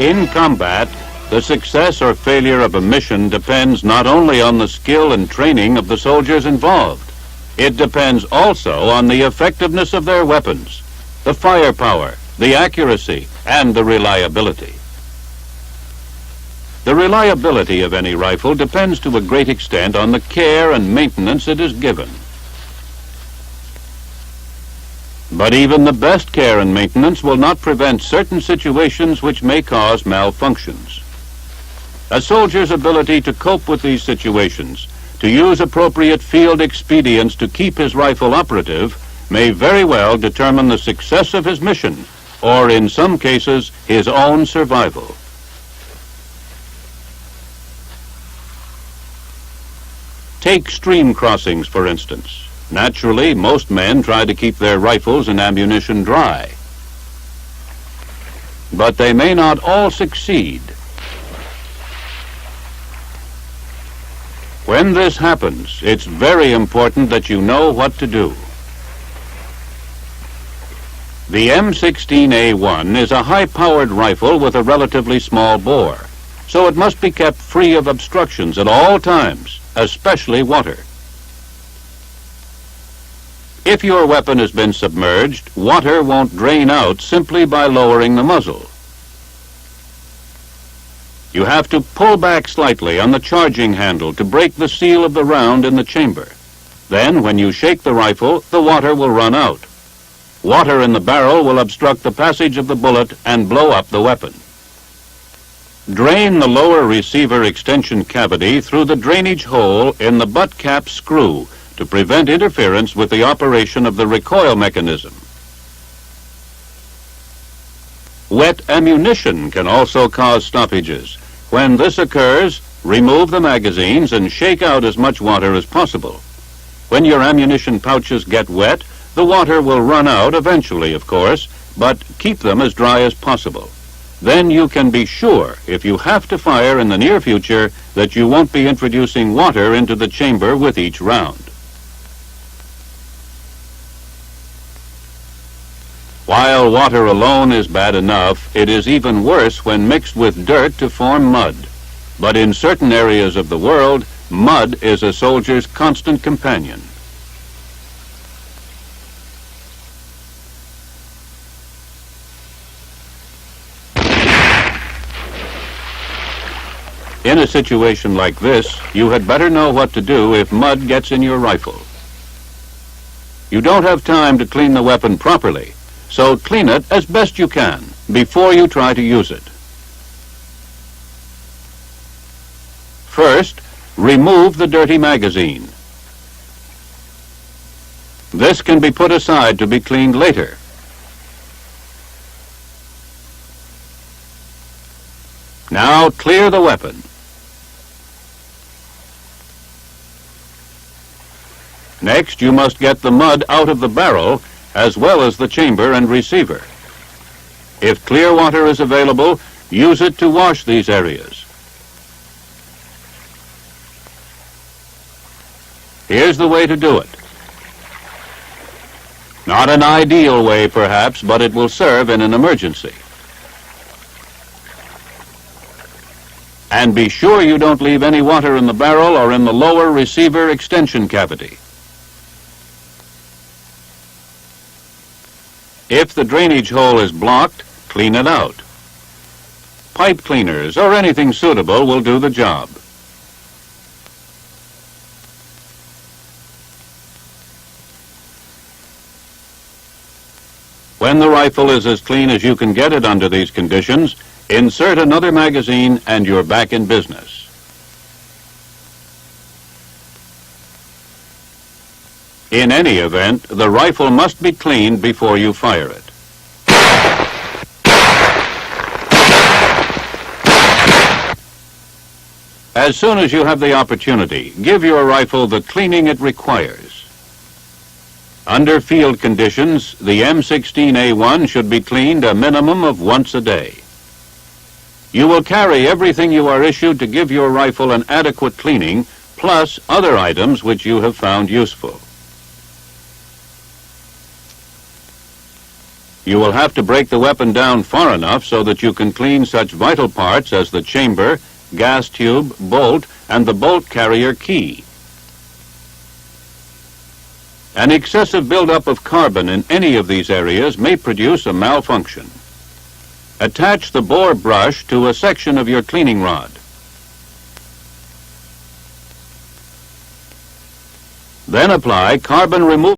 In combat, the success or failure of a mission depends not only on the skill and training of the soldiers involved, it depends also on the effectiveness of their weapons, the firepower, the accuracy, and the reliability. The reliability of any rifle depends to a great extent on the care and maintenance it is given. But even the best care and maintenance will not prevent certain situations which may cause malfunctions. A soldier's ability to cope with these situations, to use appropriate field expedients to keep his rifle operative, may very well determine the success of his mission, or in some cases, his own survival. Take stream crossings, for instance. Naturally, most men try to keep their rifles and ammunition dry. But they may not all succeed. When this happens, it's very important that you know what to do. The M16A1 is a high-powered rifle with a relatively small bore, so it must be kept free of obstructions at all times, especially water. If your weapon has been submerged, water won't drain out simply by lowering the muzzle. You have to pull back slightly on the charging handle to break the seal of the round in the chamber. Then, when you shake the rifle, the water will run out. Water in the barrel will obstruct the passage of the bullet and blow up the weapon. Drain the lower receiver extension cavity through the drainage hole in the butt cap screw to prevent interference with the operation of the recoil mechanism. Wet ammunition can also cause stoppages. When this occurs, remove the magazines and shake out as much water as possible. When your ammunition pouches get wet, the water will run out eventually, of course, but keep them as dry as possible. Then you can be sure, if you have to fire in the near future, that you won't be introducing water into the chamber with each round. While water alone is bad enough, it is even worse when mixed with dirt to form mud. But in certain areas of the world, mud is a soldier's constant companion. In a situation like this, you had better know what to do if mud gets in your rifle. You don't have time to clean the weapon properly, so clean it as best you can before you try to use it. First, remove the dirty magazine. This can be put aside to be cleaned later. Now clear the weapon. Next, you must get the mud out of the barrel as well as the chamber and receiver. If clear water is available, use it to wash these areas. Here's the way to do it. Not an ideal way, perhaps, but it will serve in an emergency. And be sure you don't leave any water in the barrel or in the lower receiver extension cavity. If the drainage hole is blocked, clean it out. Pipe cleaners or anything suitable will do the job. When the rifle is as clean as you can get it under these conditions, insert another magazine and you're back in business. In any event, the rifle must be cleaned before you fire it. As soon as you have the opportunity, give your rifle the cleaning it requires. Under field conditions, the M16A1 should be cleaned a minimum of once a day. You will carry everything you are issued to give your rifle an adequate cleaning, plus other items which you have found useful. You will have to break the weapon down far enough so that you can clean such vital parts as the chamber, gas tube, bolt, and the bolt carrier key. An excessive buildup of carbon in any of these areas may produce a malfunction. Attach the bore brush to a section of your cleaning rod. Then apply carbon removal